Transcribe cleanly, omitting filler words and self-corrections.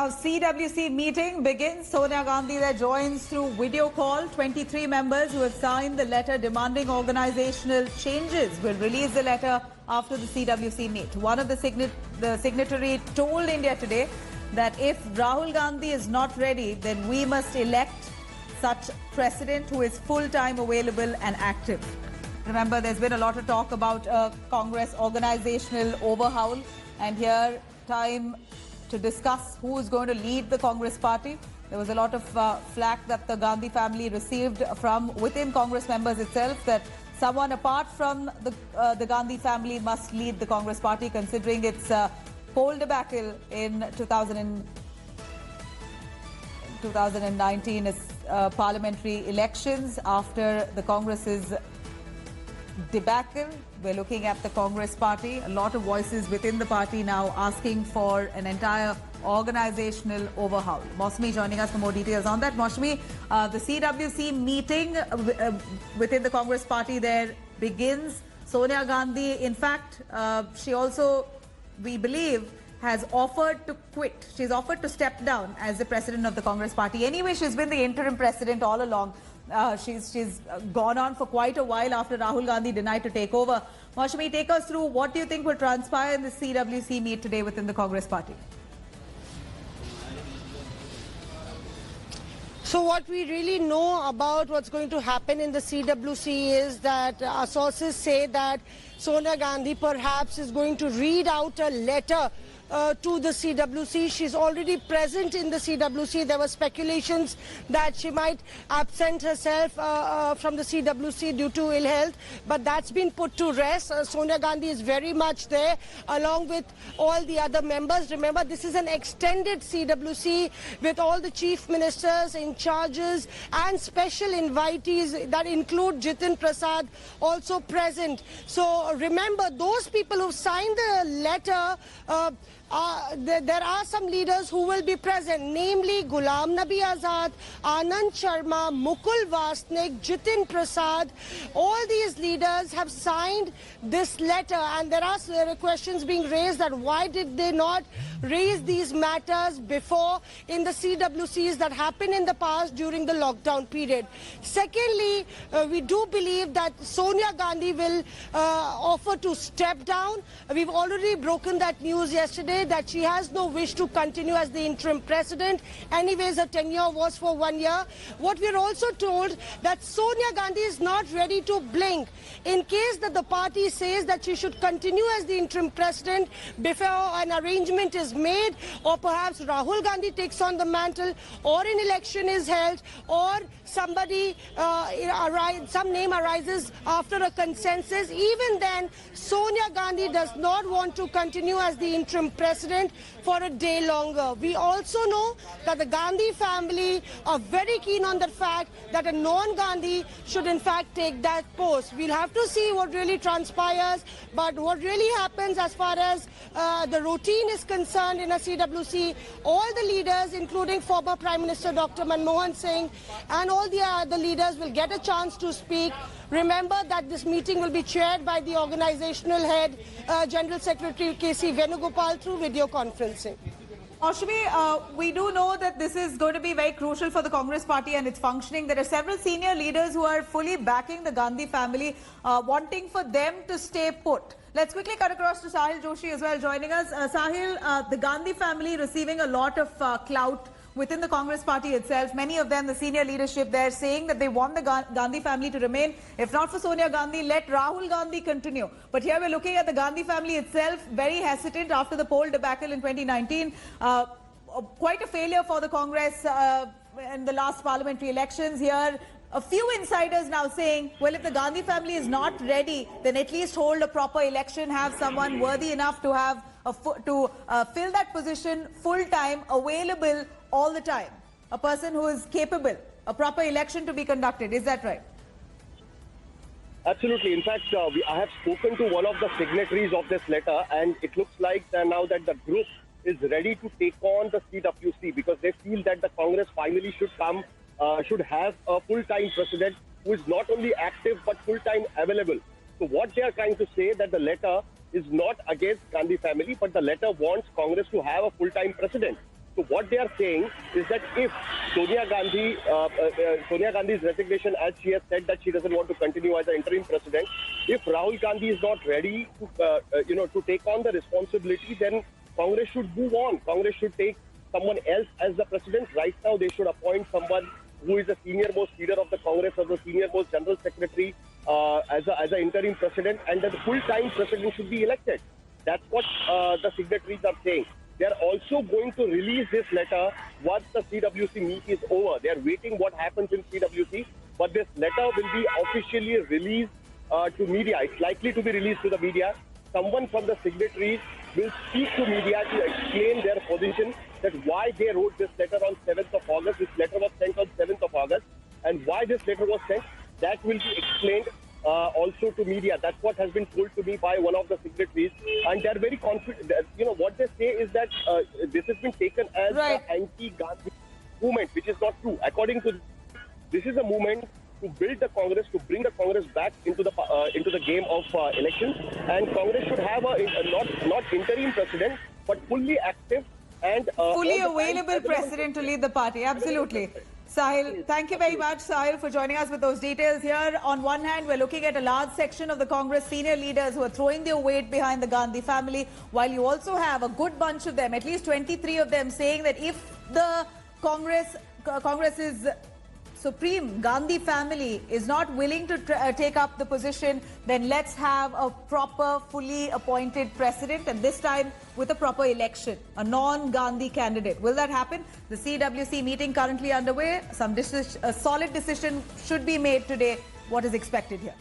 Now, CWC meeting begins. Sonia Gandhi there joins through video call. 23 members who have signed the letter demanding organizational changes will release the letter after the CWC meet. One of the signatory told India Today that if Rahul Gandhi is not ready, then we must elect such president who is full-time available and active. Remember, there's been a lot of talk about Congress organizational overhaul, and here time to discuss who is going to lead the Congress party. There was a lot of flack that the Gandhi family received from within Congress members itself, that someone apart from the Gandhi family must lead the Congress party, considering its poll debacle in 2019 parliamentary elections. After the Congress's debacle, we're looking at the Congress party. A lot of voices within the party now asking for an entire organizational overhaul. Mosmi joining us for more details on that. Mosmi, the CWC meeting within the Congress party there begins. Sonia Gandhi, in fact, she also, we believe, has offered to quit. She's offered to step down as the president of the Congress party. Anyway, she's been the interim president all along. She's gone on for quite a while after Rahul Gandhi denied to take over. Mosmi, take us through what do you think will transpire in the CWC meet today within the Congress party? So what we really know about what's going to happen in the CWC is that our sources say that Sonia Gandhi perhaps is going to read out a letter to the CWC. She's already present in the CWC. There were speculations that she might absent herself from the CWC due to ill health, but that's been put to rest. Sonia Gandhi is very much there along with all the other members. Remember, this is an extended CWC with all the chief ministers, in charges and special invitees that include Jitin Prasad also present. So remember, those people who signed the letter, there are some leaders who will be present, namely Ghulam Nabi Azad, Anand Sharma, Mukul Vasnik, Jitin Prasad. All these leaders have signed this letter, and there are questions being raised that why did they not raise these matters before in the CWCs that happened in the past during the lockdown period. Secondly, we do believe that Sonia Gandhi will offer to step down. We've already broken that news yesterday that she has no wish to continue as the interim president. Anyways, her tenure was for 1 year. What we're also told that Sonia Gandhi is not ready to blink. In case that the party says that she should continue as the interim president before an arrangement is made, or perhaps Rahul Gandhi takes on the mantle, or an election is held, or somebody, some name arises after a consensus, even then Sonia Gandhi does not want to continue as the interim president for a day longer. We also know that the Gandhi family are very keen on the fact that a non-Gandhi should in fact take that post. We'll have to see what really transpires, but what really happens as far as the routine is concerned in a CWC, all the leaders, including former Prime Minister Dr. Manmohan Singh and all the other leaders, will get a chance to speak. Remember that this meeting will be chaired by the organizational head, General Secretary K.C. Venugopal, through video conferencing. Ashmi, we do know that this is going to be very crucial for the Congress party and its functioning. There are several senior leaders who are fully backing the Gandhi family, wanting for them to stay put. Let's quickly cut across to Sahil Joshi as well joining us. Sahil, the Gandhi family receiving a lot of clout within the Congress party itself. Many of them, the senior leadership, they're saying that they want the Gandhi family to remain. If not for Sonia Gandhi, let Rahul Gandhi continue. But here we're looking at the Gandhi family itself, very hesitant after the poll debacle in 2019. Quite a failure for the Congress in the last parliamentary elections. Here, a few insiders now saying, well, if the Gandhi family is not ready, then at least hold a proper election, have someone worthy enough to have fill that position full-time, available all the time. A person who is capable, a proper election to be conducted. Is that right? Absolutely. In fact, I have spoken to one of the signatories of this letter, and it looks like now that the group is ready to take on the CWC, because they feel that the Congress finally should have a full-time president who is not only active but full-time available. So what they are trying to say that the letter is not against Gandhi family, but the letter wants Congress to have a full-time president. So So what they are saying is that if Sonia Gandhi's resignation, as she has said that she doesn't want to continue as an interim president, if Rahul Gandhi is not ready to, to take on the responsibility, then Congress should move on. Congress should take someone else as the president. Right now, they should appoint someone who is the senior most leader of the Congress or the senior most general secretary as an interim president, and the full-time president should be elected. That's what the signatories are saying. They are also going to release this letter once the CWC meet is over. They are waiting what happens in CWC, but this letter will be officially released to media. It's likely to be released to the media. Someone from the signatories will speak to media to explain their position, that why they wrote this letter on 7th of August. This letter was sent on 7th of August, and why this letter was sent, that will be explained also to media. That's what has been told to me by one of the signatories, and they're very confident. What they say is that this has been taken as Right. the anti-Gandhi movement, which is not true. According to this is a movement to build the Congress, to bring the Congress back into the game of elections, and Congress should have not interim president, but fully active and Fully all the time available available president to lead the party. Absolutely. Sahil, thank you very much, Sahil, for joining us with those details here. On one hand, we're looking at a large section of the Congress senior leaders who are throwing their weight behind the Gandhi family, while you also have a good bunch of them, at least 23 of them, saying that if the Congress's Supreme Gandhi family is not willing to take up the position, then let's have a proper, fully appointed president, and this time with a proper election, a non-Gandhi candidate. Will that happen? The CWC meeting currently underway. A solid decision should be made today. What is expected here?